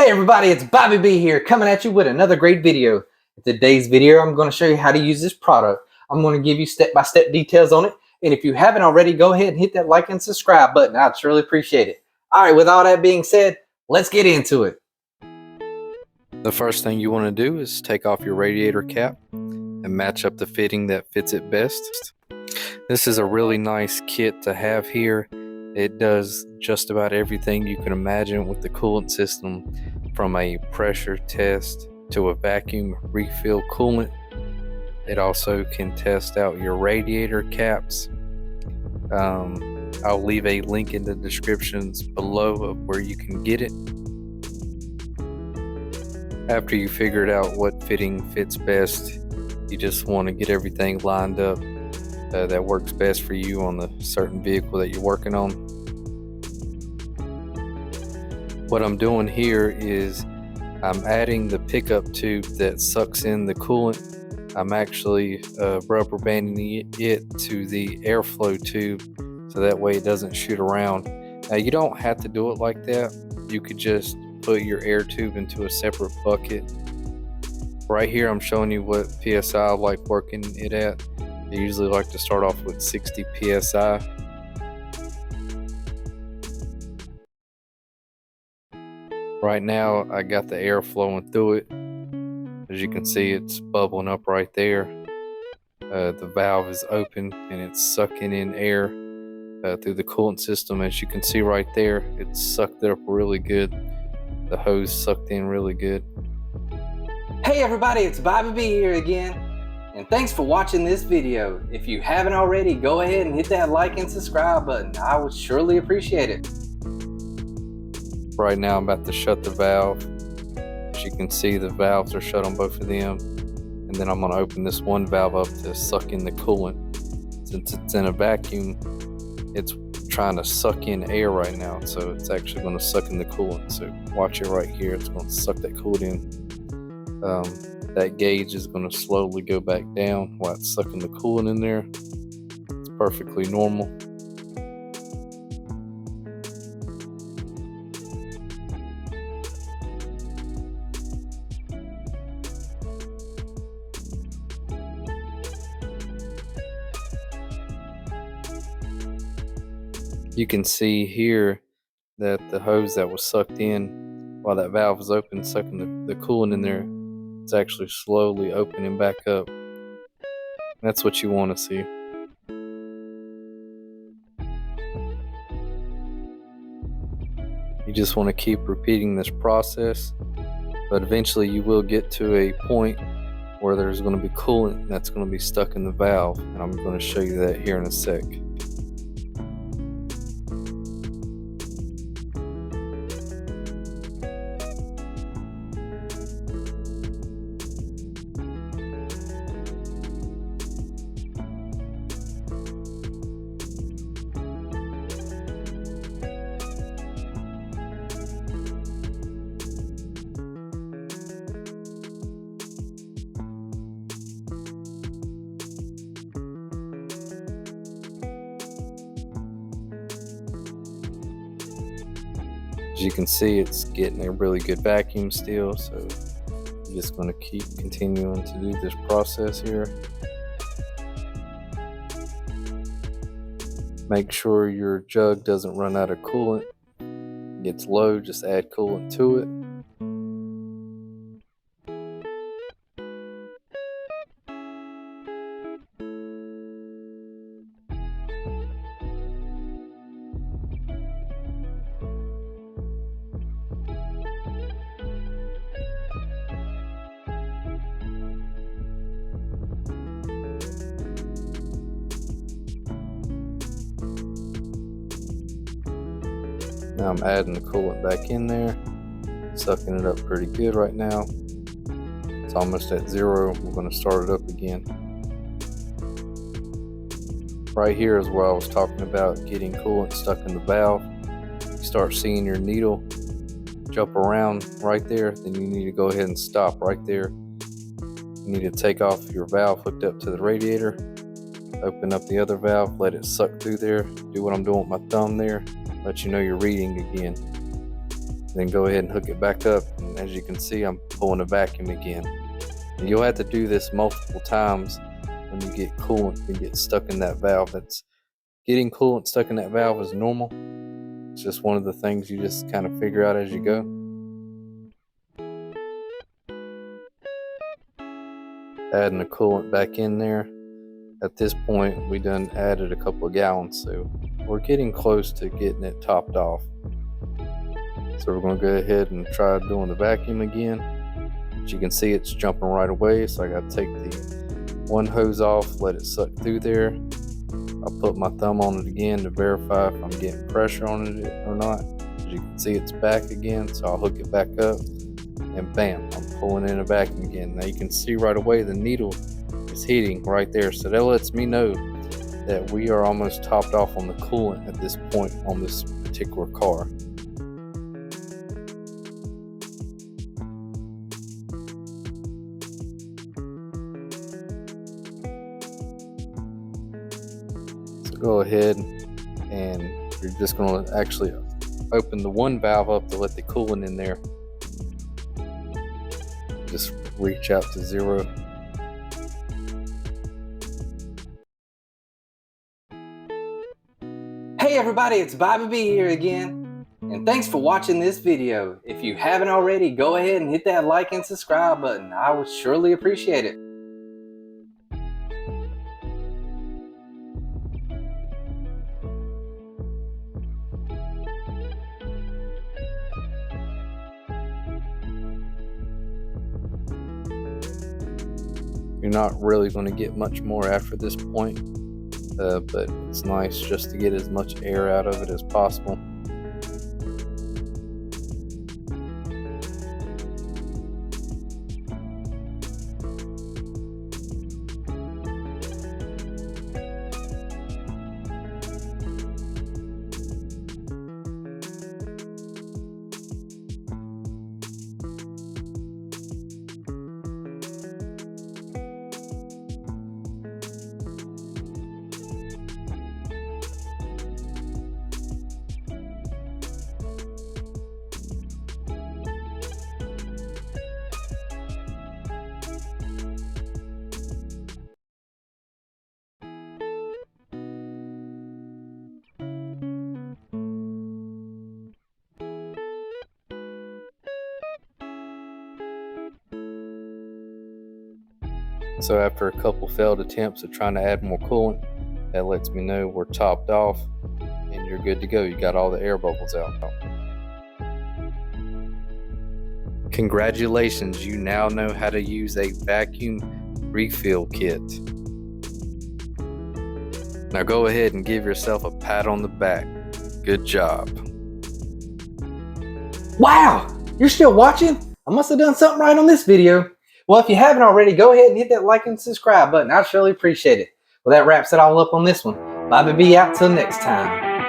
Hey everybody, it's Bobby B here coming at you with another great video. In today's video, I'm going to show you how to use this product. I'm going to give you step-by-step details on it. And if you haven't already, go ahead and hit that like and subscribe button. I'd surely appreciate it. All right, with all that being said, let's get into it. The first thing you want to do is take off your radiator cap and match up the fitting that fits it best. This is a really nice kit to have here. It does just about everything you can imagine with the coolant system, from a pressure test to a vacuum refill coolant. It also can test out your radiator caps. I'll leave a link in the descriptions below of where you can get it. After you figured out what fitting fits best, you just want to get everything lined up that works best for you on the certain vehicle that you're working on. What I'm doing here is I'm adding the pickup tube that sucks in the coolant. I'm actually rubber banding it to the airflow tube so that way it doesn't shoot around. Now you don't have to do it like that. You could just put your air tube into a separate bucket. Right here I'm showing you what PSI I like working it at. I usually like to start off with 60 PSI. Right now I got the air flowing through it. As you can see, it's bubbling up right there. The valve is open and it's sucking in air through the coolant system. As you can see right there, it's sucked up really good. The hose sucked in really good. Hey everybody, it's Bobby B here again. And thanks for watching this video. If you haven't already, go ahead and hit that like and subscribe button. I would surely appreciate it. Right now I'm about to shut the valve. As you can see, the valves are shut on both of them. And then I'm going to open this one valve up to suck in the coolant. Since it's in a vacuum, it's trying to suck in air right now. So it's actually going to suck in the coolant. So watch it right here. It's going to suck that coolant in. That gauge is going to slowly go back down while it's sucking the coolant in there. It's perfectly normal. You can see here that the hose that was sucked in while that valve was open, sucking the coolant in there, it's actually slowly opening back up. That's what you want to see. You just want to keep repeating this process, but eventually you will get to a point where there's going to be coolant that's going to be stuck in the valve, and I'm going to show you that here in a sec. As you can see, it's getting a really good vacuum still, so I'm just going to keep continuing to do this process here. Make sure your jug doesn't run out of coolant. It gets low, just add coolant to it. Now I'm adding the coolant back in there, sucking it up pretty good right now. It's almost at zero. We're going to start it up again. Right here is where I was talking about getting coolant stuck in the valve. You start seeing your needle jump around right there, then you need to go ahead and stop right there. You need to take off your valve hooked up to the radiator, open up the other valve, let it suck through there, do what I'm doing with my thumb there, let you know you're reading again. Then go ahead and hook it back up. And as you can see, I'm pulling a vacuum again. And you'll have to do this multiple times when you get coolant and get stuck in that valve. Getting coolant stuck in that valve is normal. It's just one of the things you just kind of figure out as you go. Adding the coolant back in there. At this point, we done added a couple of gallons, so we're getting close to getting it topped off. So we're going to go ahead and try doing the vacuum again. As you can see, it's jumping right away, so I got to take the one hose off, let it suck through there. I'll put my thumb on it again to verify if I'm getting pressure on it or not. As you can see, it's back again, so I'll hook it back up, and bam, I'm pulling in a vacuum again. Now you can see right away the needle is heating right there, so that lets me know that we are almost topped off on the coolant at this point on this particular car. So go ahead and you're just going to actually open the one valve up to let the coolant in there. Just reach out to 0. Hey everybody, it's Bobby B here again, and thanks for watching this video. If you haven't already, go ahead and hit that like and subscribe button. I would surely appreciate it. You're not really going to get much more after this point, but it's nice just to get as much air out of it as possible. So after a couple failed attempts at trying to add more coolant, that lets me know we're topped off and you're good to go. You got all the air bubbles out. Congratulations, you now know how to use a vacuum refill kit. Now go ahead and give yourself a pat on the back. Good job. Wow, you're still watching? I must have done something right on this video. Well, if you haven't already, go ahead and hit that like and subscribe button. I'd surely appreciate it. Well, that wraps it all up on this one. Bobby B out till next time.